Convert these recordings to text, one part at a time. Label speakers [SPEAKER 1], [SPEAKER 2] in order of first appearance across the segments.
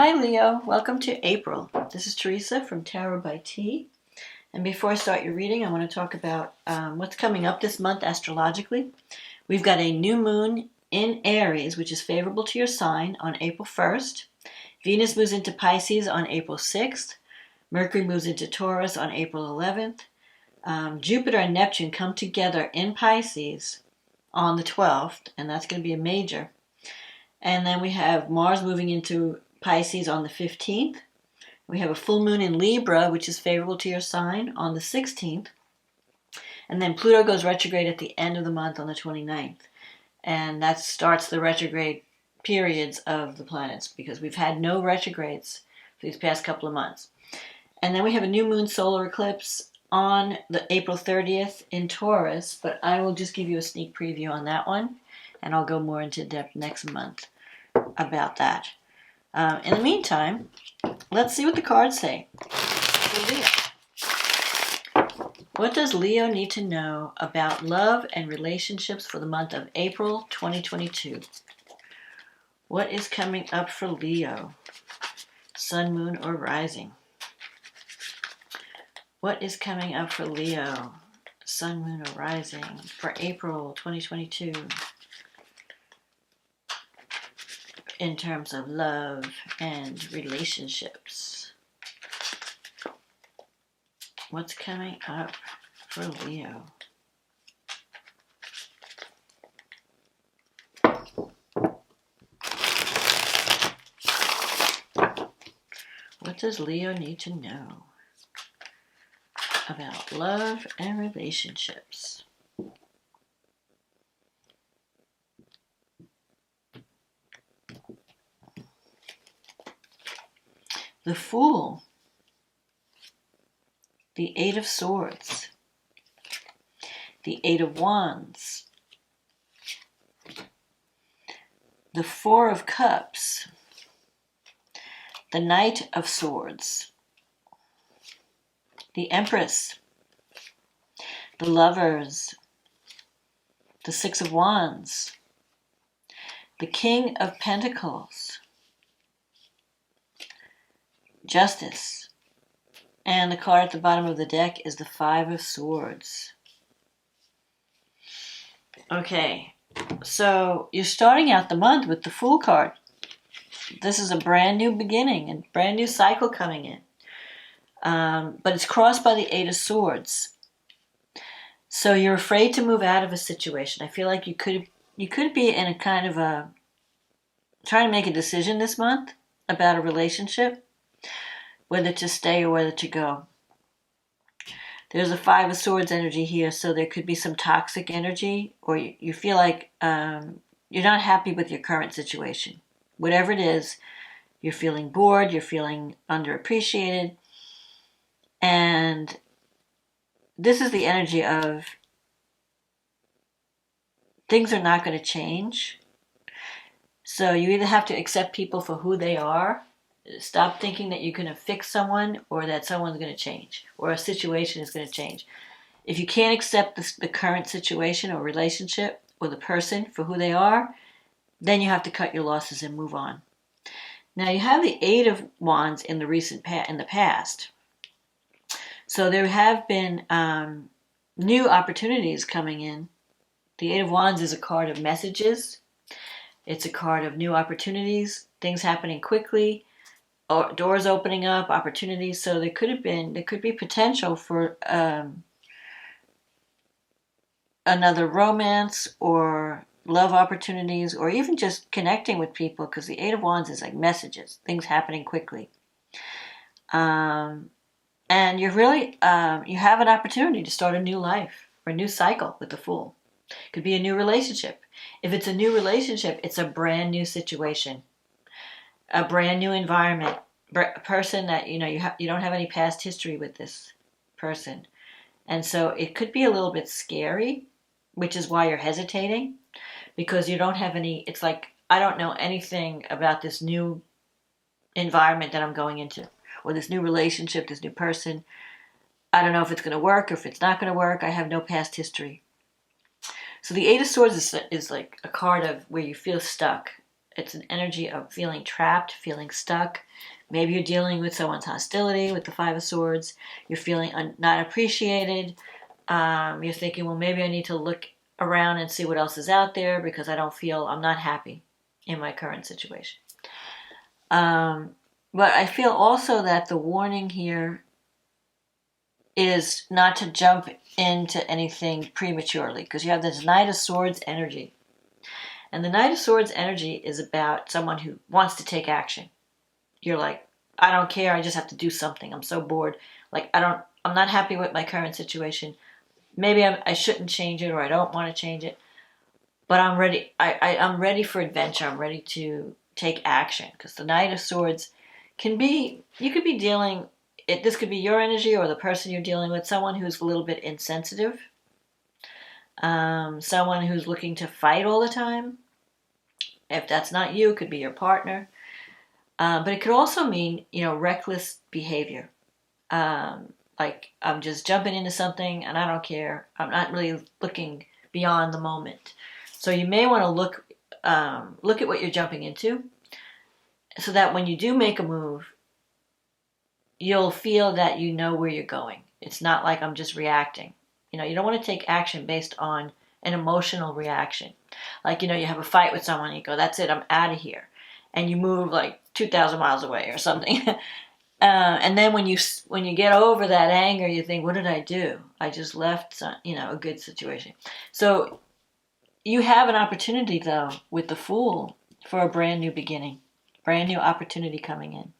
[SPEAKER 1] Hi Leo, welcome to April. This is Teresa from Tarot by T. And before I start your reading, I want to talk about what's coming up this month astrologically. We've got a new moon in Aries, which is favorable to your sign, on April 1st. Venus moves into Pisces on April 6th. Mercury moves into Taurus on April 11th. Jupiter and Neptune come together in Pisces on the 12th, and that's going to be a major. And then we have Mars moving into Pisces on the 15th. We have a full moon in Libra, which is favorable to your sign, on the 16th. And then Pluto goes retrograde at the end of the month on the 29th. And that starts the retrograde periods of the planets, because we've had no retrogrades for these past couple of months. And then we have a new moon solar eclipse on the April 30th in Taurus, but I will just give you a sneak preview on that one, and I'll go more into depth next month about that. In the meantime, let's see what the cards say for Leo. What does Leo need to know about love and relationships for the month of April 2022? What is coming up for Leo? Sun, moon, or rising? What is coming up for Leo? Sun, moon, or rising for April 2022? In terms of love and relationships. What's coming up for Leo? What does Leo need to know about love and relationships? The Fool, the Eight of Swords, the Eight of Wands, the Four of Cups, the Knight of Swords, the Empress, the Lovers, the Six of Wands, the King of Pentacles, Justice, and the card at the bottom of the deck is the Five of Swords. Okay, so you're starting out the month with the Fool card. This is a brand new beginning and brand new cycle coming in. But it's crossed by the Eight of Swords. So you're afraid to move out of a situation. I feel like you could be in a kind of a trying to make a decision this month about a relationship, whether to stay or whether to go. There's a Five of Swords energy here, so there could be some toxic energy, or you feel like you're not happy with your current situation. Whatever it is, you're feeling bored, you're feeling underappreciated, and this is the energy of things are not going to change. So you either have to accept people for who they are. Stop thinking that you're going to fix someone or that someone's going to change or a situation is going to change. If you can't accept the current situation or relationship or the person for who they are, then you have to cut your losses and move on. Now you have the Eight of Wands in the past. So there have been new opportunities coming in. The Eight of Wands is a card of messages. It's a card of new opportunities, things happening quickly, or doors opening up, opportunities. So there could be potential for another romance or love opportunities, or even just connecting with people, because the Eight of Wands is like messages, things happening quickly. And you're really, you have an opportunity to start a new life or a new cycle with the Fool. It could be a new relationship. If it's a new relationship, it's a brand new situation, a brand new environment, a person that you don't have any past history with this person, and so it could be a little bit scary, which is why you're hesitating, because you don't have any. It's like, I don't know anything about this new environment that I'm going into, or this new relationship, this new person. I don't know if it's going to work or if it's not going to work. I have no past history. So the Eight of Swords is like a card of where you feel stuck. It's an energy of feeling trapped, feeling stuck. Maybe you're dealing with someone's hostility with the Five of Swords. You're feeling not appreciated. You're thinking, well, maybe I need to look around and see what else is out there because I'm not happy in my current situation. But I feel also that the warning here is not to jump into anything prematurely, because you have this Knight of Swords energy. And the Knight of Swords energy is about someone who wants to take action. You're like, I don't care, I just have to do something. I'm so bored. Like, I'm not happy with my current situation. Maybe I shouldn't change it, or I don't want to change it. But I'm ready. I'm ready for adventure. I'm ready to take action. Because the Knight of Swords you could be dealing, this could be your energy or the person you're dealing with, someone who's a little bit insensitive. Someone who's looking to fight all the time. If that's not you, it could be your partner. But it could also mean, reckless behavior. Like, I'm just jumping into something and I don't care. I'm not really looking beyond the moment. So you may want to look at what you're jumping into, so that when you do make a move, you'll feel that you know where you're going. It's not like I'm just reacting. You don't want to take action based on an emotional reaction. Like, you have a fight with someone and you go, that's it, I'm out of here. And you move like 2,000 miles away or something. And then when you get over that anger, you think, what did I do? I just left a good situation. So you have an opportunity, though, with the Fool for a brand new beginning, brand new opportunity coming in.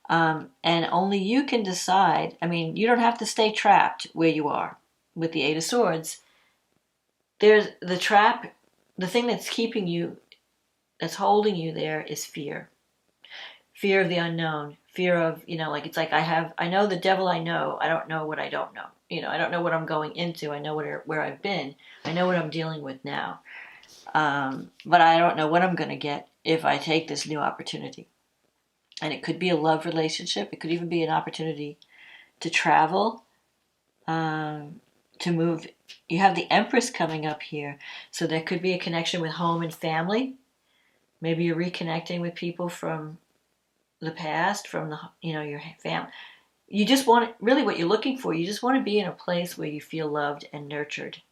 [SPEAKER 1] And only you can decide. I mean, you don't have to stay trapped where you are with the Eight of Swords. There's the trap, the thing that's keeping you, that's holding you there, is fear. Fear of the unknown. Fear of, it's like I know the devil I know. I don't know what I don't know. I don't know what I'm going into. I know where I've been. I know what I'm dealing with now. But I don't know what I'm going to get if I take this new opportunity. And it could be a love relationship. It could even be an opportunity to travel, to move. You have the Empress coming up here. So there could be a connection with home and family. Maybe you're reconnecting with people from the past, from your family. You just want, really what you're looking for, you just want to be in a place where you feel loved and nurtured.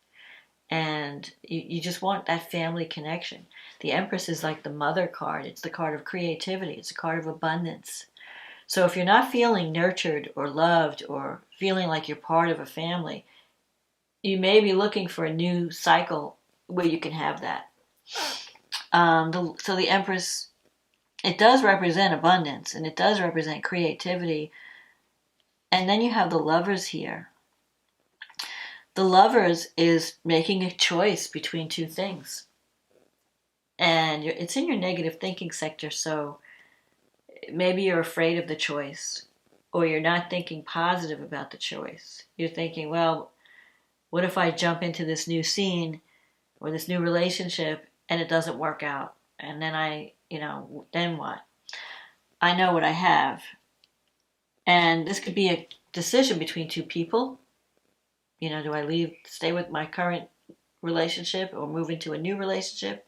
[SPEAKER 1] And you just want that family connection. The Empress is like the mother card. It's the card of creativity. It's a card of abundance. So if you're not feeling nurtured or loved or feeling like you're part of a family, you may be looking for a new cycle where you can have that. So the Empress, it does represent abundance, and it does represent creativity. And then you have the Lovers here. The Lovers is making a choice between two things. And it's in your negative thinking sector, so maybe you're afraid of the choice, or you're not thinking positive about the choice. You're thinking, well, what if I jump into this new scene or this new relationship and it doesn't work out? And then then what? I know what I have. And this could be a decision between two people. Do I stay with my current relationship or move into a new relationship?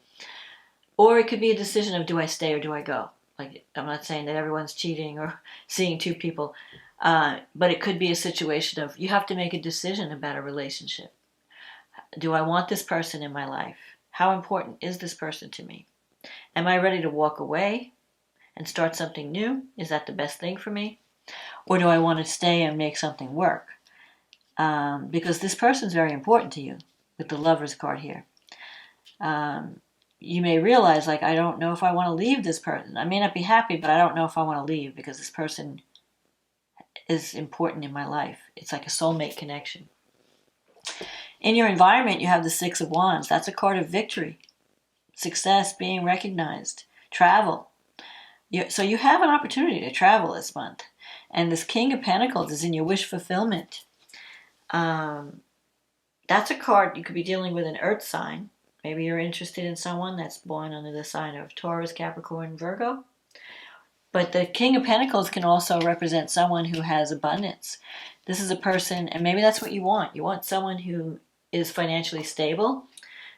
[SPEAKER 1] Or it could be a decision of, do I stay or do I go? Like, I'm not saying that everyone's cheating or seeing two people, but it could be a situation of, you have to make a decision about a relationship. Do I want this person in my life? How important is this person to me? Am I ready to walk away and start something new? Is that the best thing for me? Or do I want to stay and make something work? Because this person's very important to you with the Lovers card here. You may realize, like, I don't know if I want to leave this person. I may not be happy, but I don't know if I want to leave because this person is important in my life. It's like a soulmate connection. In your environment, you have the Six of Wands. That's a card of victory, success, being recognized, travel. So you have an opportunity to travel this month. And this King of Pentacles is in your wish fulfillment. That's a card you could be dealing with an earth sign. Maybe you're interested in someone that's born under the sign of Taurus, Capricorn, Virgo. But the King of Pentacles can also represent someone who has abundance. This is a person, and maybe that's what you want. You want someone who is financially stable,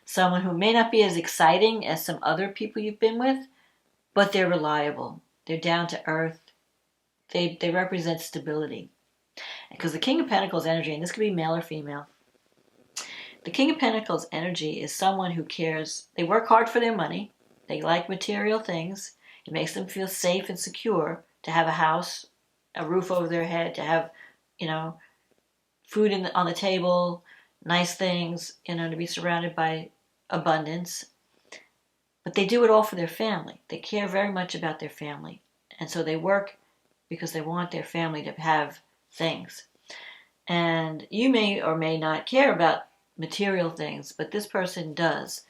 [SPEAKER 1] someone who may not be as exciting as some other people you've been with, but they're reliable. They're down to earth. They represent stability. Because the King of Pentacles energy, and this could be male or female, the King of Pentacles energy is someone who cares. They work hard for their money. They like material things. It makes them feel safe and secure to have a house, a roof over their head, to have, food on the table, nice things, to be surrounded by abundance. But they do it all for their family. They care very much about their family. And so they work because they want their family to have things. And you may or may not care about material things, but this person does.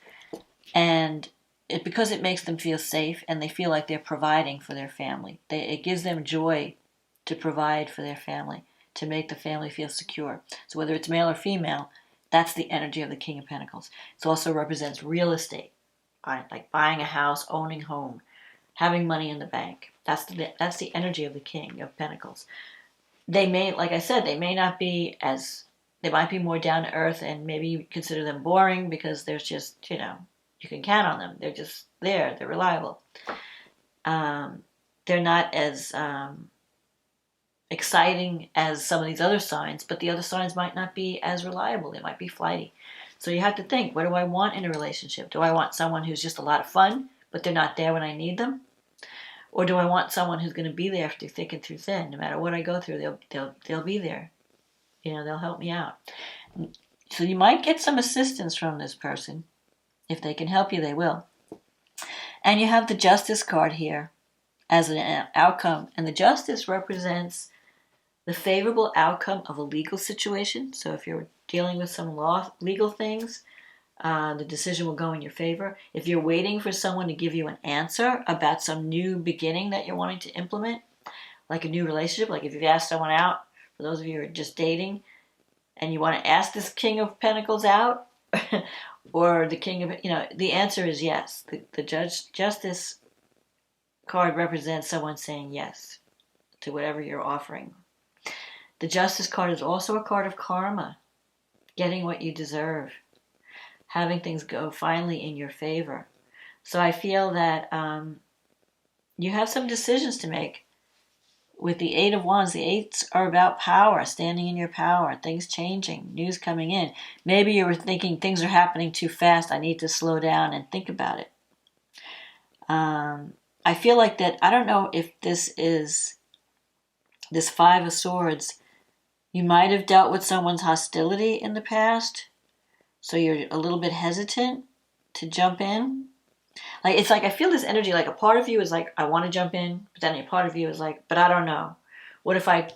[SPEAKER 1] And because it makes them feel safe and they feel like they're providing for their family. It gives them joy to provide for their family, to make the family feel secure. So whether it's male or female, that's the energy of the King of Pentacles. It also represents real estate, like buying a house, owning a home, having money in the bank. That's the energy of the King of Pentacles. They may, like I said, they might be more down to earth, and maybe you consider them boring because there's just, you can count on them. They're just there. They're reliable. They're not as exciting as some of these other signs, but the other signs might not be as reliable. They might be flighty. So you have to think, what do I want in a relationship? Do I want someone who's just a lot of fun, but they're not there when I need them? Or do I want someone who's going to be there through thick and through thin? No matter what I go through, they'll be there. They'll help me out. So you might get some assistance from this person. If they can help you, they will. And you have the Justice card here as an outcome. And the Justice represents the favorable outcome of a legal situation. So if you're dealing with some legal things, the decision will go in your favor. If you're waiting for someone to give you an answer about some new beginning that you're wanting to implement, like a new relationship, like if you've asked someone out, for those of you who are just dating, and you want to ask this King of Pentacles out, or the King of, the answer is yes. The Justice card represents someone saying yes to whatever you're offering. The Justice card is also a card of karma, getting what you deserve, having things go finally in your favor. So I feel that you have some decisions to make. With the Eight of Wands, the Eights are about power, standing in your power, things changing, news coming in. Maybe you were thinking things are happening too fast, I need to slow down and think about it. I feel like that, I don't know if this Five of Swords, you might have dealt with someone's hostility in the past, so you're a little bit hesitant to jump in. It's like I feel this energy, like a part of you is like, I want to jump in, but then a part of you is like, but I don't know. What if I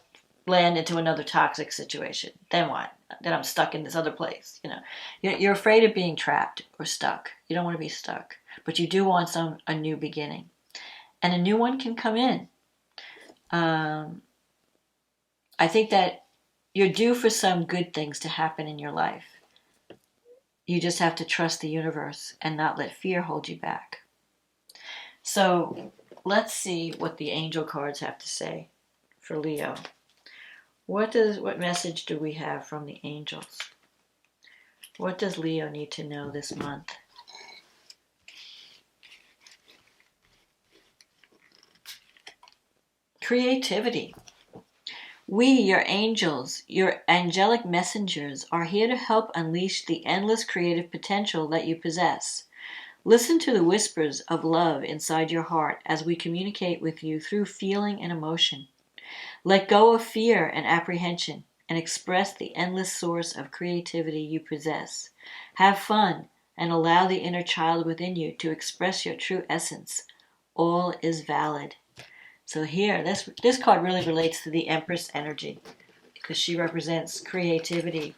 [SPEAKER 1] land into another toxic situation? Then what? Then I'm stuck in this other place. You're afraid of being trapped or stuck. You don't want to be stuck, but you do want a new beginning, and a new one can come in. I think that you're due for some good things to happen in your life. You just have to trust the universe and not let fear hold you back. So let's see what the angel cards have to say for Leo. What message do we have from the angels? What does Leo need to know this month? Creativity. We, your angels, your angelic messengers, are here to help unleash the endless creative potential that you possess. Listen to the whispers of love inside your heart as we communicate with you through feeling and emotion. Let go of fear and apprehension and express the endless source of creativity you possess. Have fun and allow the inner child within you to express your true essence. All is valid. So here, this card really relates to the Empress energy because she represents creativity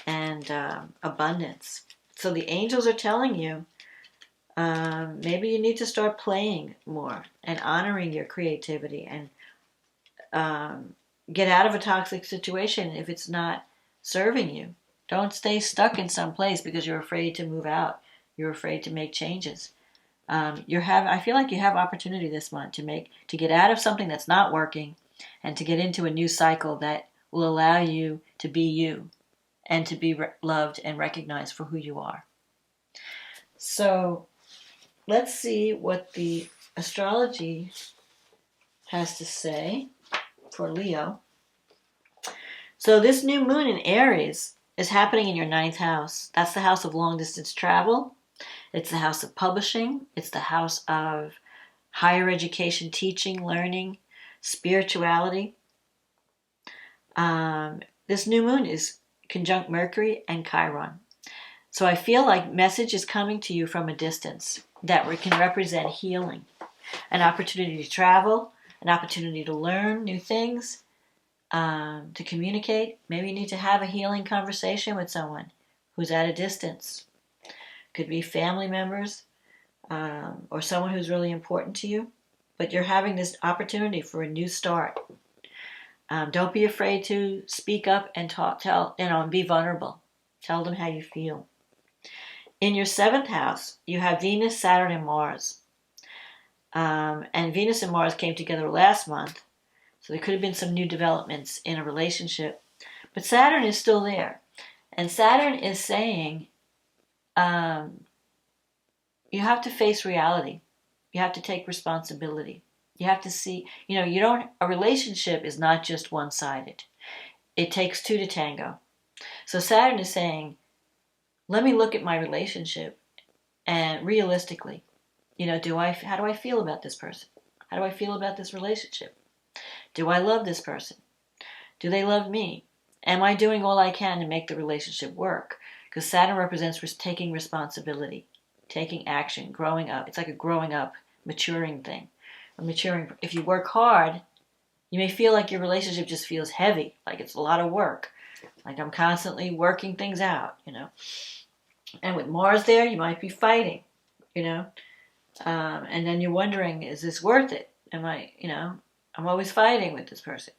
[SPEAKER 1] and abundance. So the angels are telling you maybe you need to start playing more and honoring your creativity and get out of a toxic situation if it's not serving you. Don't stay stuck in some place because you're afraid to move out. You're afraid to make changes. I feel like you have opportunity this month to get out of something that's not working and to get into a new cycle that will allow you to be you and to be loved and recognized for who you are. So let's see what the astrology has to say for Leo. So this new moon in Aries is happening in your 9th house. That's the house of long distance travel. It's the house of publishing. It's the house of higher education, teaching, learning, spirituality. This new moon is conjunct Mercury and Chiron. So I feel like message is coming to you from a distance that can represent healing, an opportunity to travel, an opportunity to learn new things, to communicate. Maybe you need to have a healing conversation with someone who's at a distance. Could be family members or someone who's really important to you. But you're having this opportunity for a new start. Don't be afraid to speak up and and be vulnerable. Tell them how you feel. In your 7th house, you have Venus, Saturn, and Mars. And Venus and Mars came together last month. So there could have been some new developments in a relationship. But Saturn is still there. And Saturn is saying you have to face reality. You have to take responsibility. You have to see, a relationship is not just one-sided. It takes two to tango. So Saturn is saying, let me look at my relationship and realistically, how do I feel about this person? How do I feel about this relationship? Do I love this person? Do they love me? Am I doing all I can to make the relationship work? Because Saturn represents taking responsibility, taking action, growing up. It's like a growing up, maturing thing. If you work hard, you may feel like your relationship just feels heavy, like it's a lot of work. Like I'm constantly working things out, And with Mars there, you might be fighting, And then you're wondering, is this worth it? I'm always fighting with this person.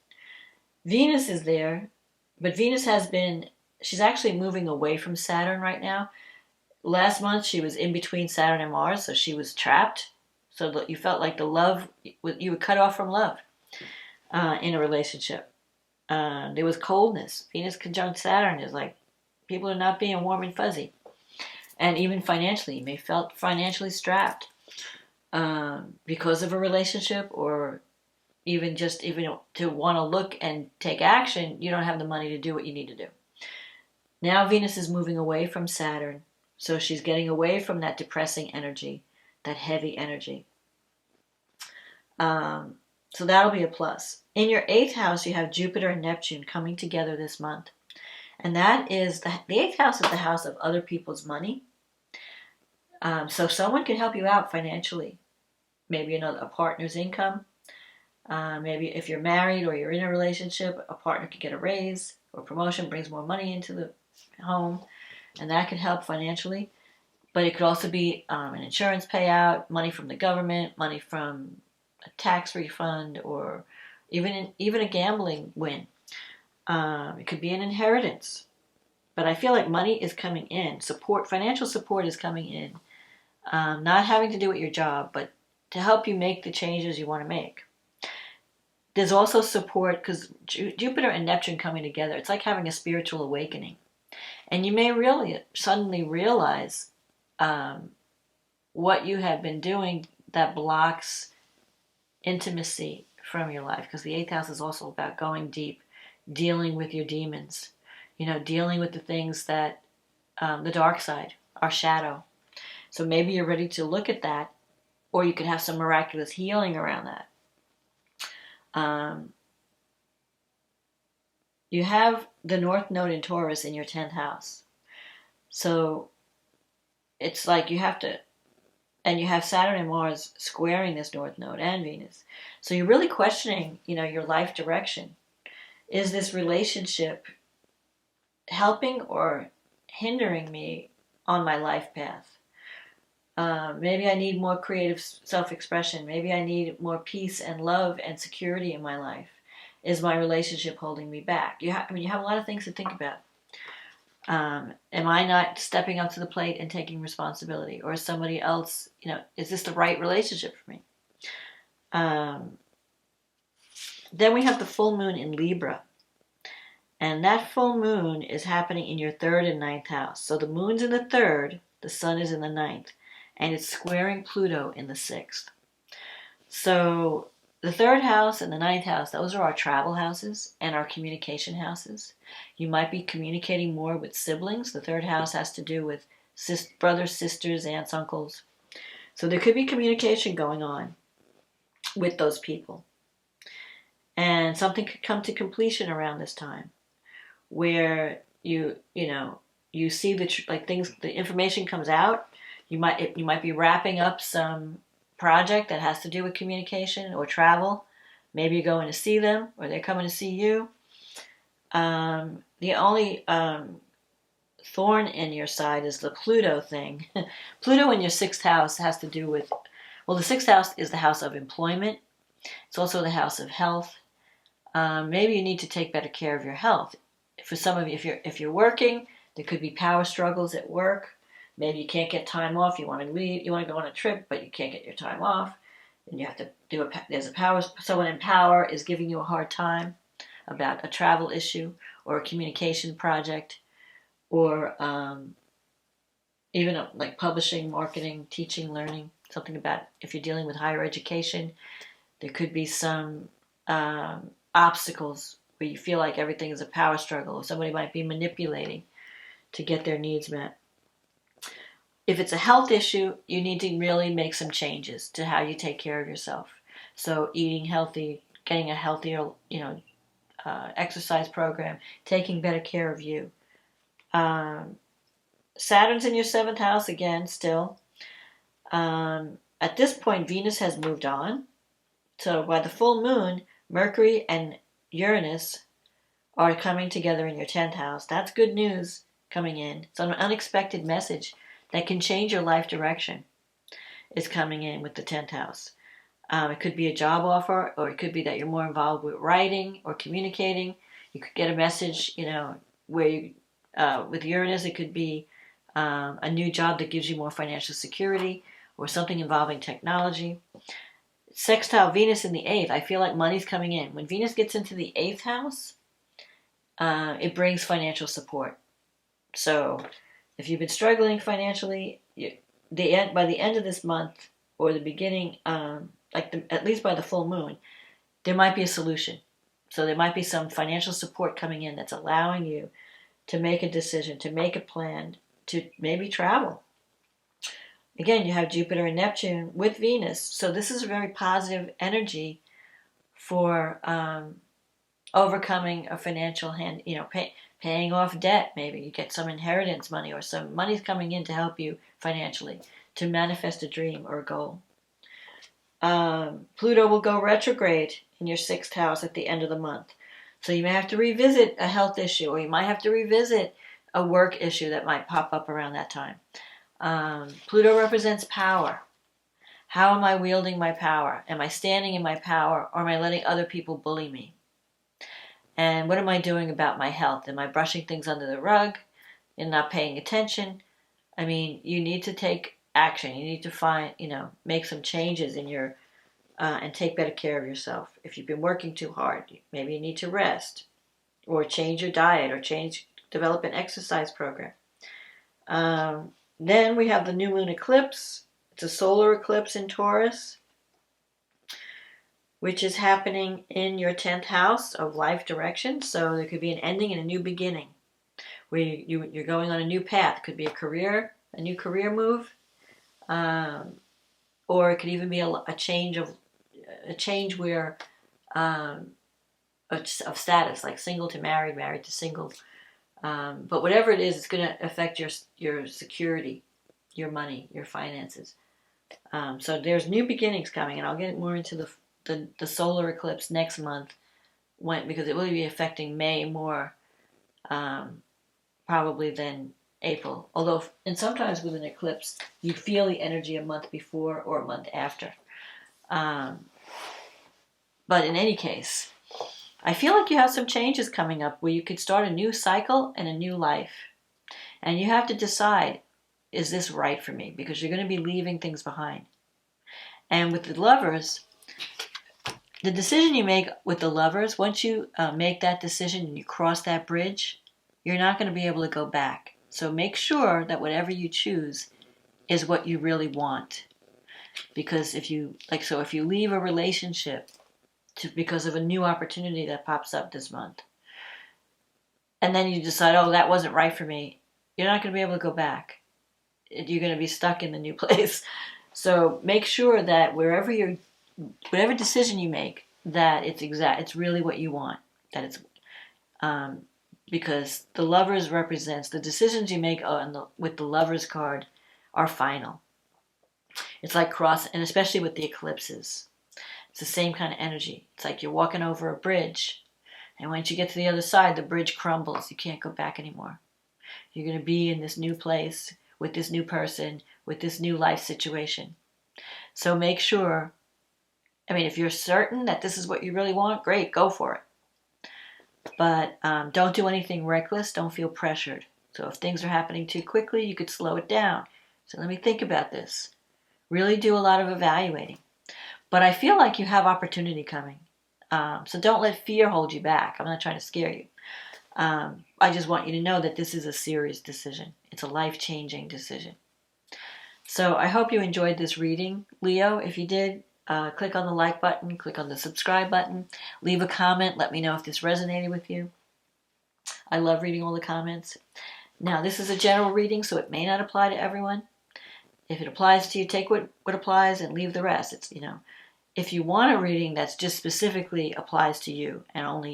[SPEAKER 1] Venus is there, but Venus she's actually moving away from Saturn right now. Last month, she was in between Saturn and Mars, so she was trapped. So you felt like you were cut off from love in a relationship. There was coldness. Venus conjunct Saturn is like people are not being warm and fuzzy. And even financially, you may felt financially strapped because of a relationship, or even to want to look and take action, you don't have the money to do what you need to do. Now Venus is moving away from Saturn, so she's getting away from that depressing energy, that heavy energy. So that'll be a plus. In your 8th house, you have Jupiter and Neptune coming together this month. And that is, the 8th house is the house of other people's money. So someone can help you out financially. Maybe a partner's income. Maybe if you're married or you're in a relationship, a partner could get a raise or promotion, brings more money into the home. And that could help financially. But it could also be an insurance payout, money from the government, money from a tax refund, or even a gambling win. It could be an inheritance. But I feel like money is coming in. Financial support is coming in. Not having to do with your job, but to help you make the changes you want to make. There's also support because Jupiter and Neptune coming together, it's like having a spiritual awakening. And you may really suddenly realize what you have been doing that blocks intimacy from your life, because the 8th house is also about going deep, dealing with your demons, dealing with the things that the dark side, our shadow. So maybe you're ready to look at that, or you could have some miraculous healing around that. You have the North Node in Taurus in your 10th house. So it's like you have to, and you have Saturn and Mars squaring this North Node and Venus. So you're really questioning, your life direction. Is this relationship helping or hindering me on my life path? Maybe I need more creative self-expression. Maybe I need more peace and love and security in my life. Is my relationship holding me back? You have a lot of things to think about. Am I not stepping up to the plate and taking responsibility? Or is somebody else, is this the right relationship for me? Then we have the full moon in Libra. And that full moon is happening in your 3rd and 9th house. So the moon's in the 3rd, the sun is in the 9th. And it's squaring Pluto in the 6th. So the third house and the ninth house, those are our travel houses and our communication houses. You might be communicating more with siblings. The third house has to do with brothers, sisters, aunts, uncles. So there could be communication going on with those people. And something could come to completion around this time where you see the information comes out. You might be wrapping up some project that has to do with communication or travel. Maybe you're going to see them or they're coming to see you. The only thorn in your side is the Pluto thing. Pluto in your sixth house has to do with, well, the sixth house is the house of employment. It's also the house of health. Maybe you need to take better care of your health. For some of you, if you're working, there could be power struggles at work. Maybe you can't get time off. You want to leave. You want to go on a trip, but you can't get your time off. And you have to do someone in power is giving you a hard time about a travel issue or a communication project, or even like publishing, marketing, teaching, learning, something about if you're dealing with higher education. There could be some obstacles where you feel like everything is a power struggle, or somebody might be manipulating to get their needs met. If it's a health issue, you need to really make some changes to how you take care of yourself. So eating healthy, getting a healthier, exercise program, taking better care of you. Saturn's in your seventh house again, still. At this point, Venus has moved on. So by the full moon, Mercury and Uranus are coming together in your 10th house. That's good news coming in. It's an unexpected message that can change your life direction. Is coming in with the 10th house. It could be a job offer, or it could be that you're more involved with writing or communicating. You could get a message, where you, with Uranus, it could be a new job that gives you more financial security, or something involving technology. Sextile Venus in the 8th, I feel like money's coming in. When Venus gets into the 8th house, it brings financial support. So if you've been struggling financially, by the end of this month, or the beginning, at least by the full moon, there might be a solution. So there might be some financial support coming in that's allowing you to make a decision, to make a plan, to maybe travel. Again, you have Jupiter and Neptune with Venus. So this is a very positive energy for overcoming a financial paying off debt. Maybe you get some inheritance money, or some money's coming in to help you financially to manifest a dream or a goal. Pluto will go retrograde in your 6th house at the end of the month. So you may have to revisit a health issue, or you might have to revisit a work issue that might pop up around that time. Pluto represents power. How am I wielding my power? Am I standing in my power, or am I letting other people bully me? And what am I doing about my health? Am I brushing things under the rug and not paying attention? I mean, you need to take action. You need to make some changes in your, and take better care of yourself. If you've been working too hard, maybe you need to rest, or change your diet, or develop an exercise program. Then we have the new moon eclipse. It's a solar eclipse in Taurus, which is happening in your 10th house of life direction. So there could be an ending and a new beginning, where you're going on a new path. It could be a new career move, or it could even be a change where of status, like single to married, married to single. But whatever it is, it's going to affect your security, your money, your finances. So there's new beginnings coming, and I'll get more into the solar eclipse next month, because it will be affecting May more, probably than April. Although, and sometimes with an eclipse, you feel the energy a month before or a month after. But in any case, I feel like you have some changes coming up where you could start a new cycle and a new life. And you have to decide, is this right for me? Because you're going to be leaving things behind. And with the Lovers, the decision you make with the Lovers, once you make that decision and you cross that bridge, you're not going to be able to go back. So make sure that whatever you choose is what you really want. Because if you leave a relationship because of a new opportunity that pops up this month, and then you decide, oh, that wasn't right for me, you're not going to be able to go back. You're going to be stuck in the new place. So make sure that whatever decision you make, that it's really what you want. That it's because the Lovers represents the decisions you make with the Lovers card are final. It's like and especially with the eclipses, it's the same kind of energy. It's like you're walking over a bridge, and once you get to the other side, the bridge crumbles. You can't go back anymore. You're going to be in this new place with this new person, with this new life situation. So make sure, if you're certain that this is what you really want, great, go for it. But don't do anything reckless. Don't feel pressured. So if things are happening too quickly, you could slow it down. So let me think about this. Really do a lot of evaluating. But I feel like you have opportunity coming. So don't let fear hold you back. I'm not trying to scare you. I just want you to know that this is a serious decision. It's a life-changing decision. So I hope you enjoyed this reading, Leo. If you did, click on the like button, click on the subscribe button, leave a comment, let me know if this resonated with you. I love reading all the comments. Now, this is a general reading, so it may not apply to everyone. If it applies to you, take what applies and leave the rest. It's, if you want a reading that's just specifically applies to you and only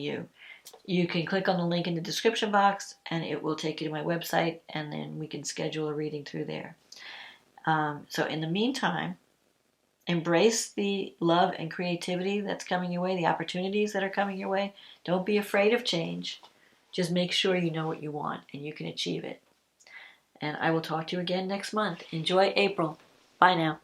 [SPEAKER 1] you can click on the link in the description box and it will take you to my website, and then we can schedule a reading through there. So in the meantime, embrace the love and creativity that's coming your way, the opportunities that are coming your way. Don't be afraid of change. Just make sure you know what you want and you can achieve it. And I will talk to you again next month. Enjoy April. Bye now.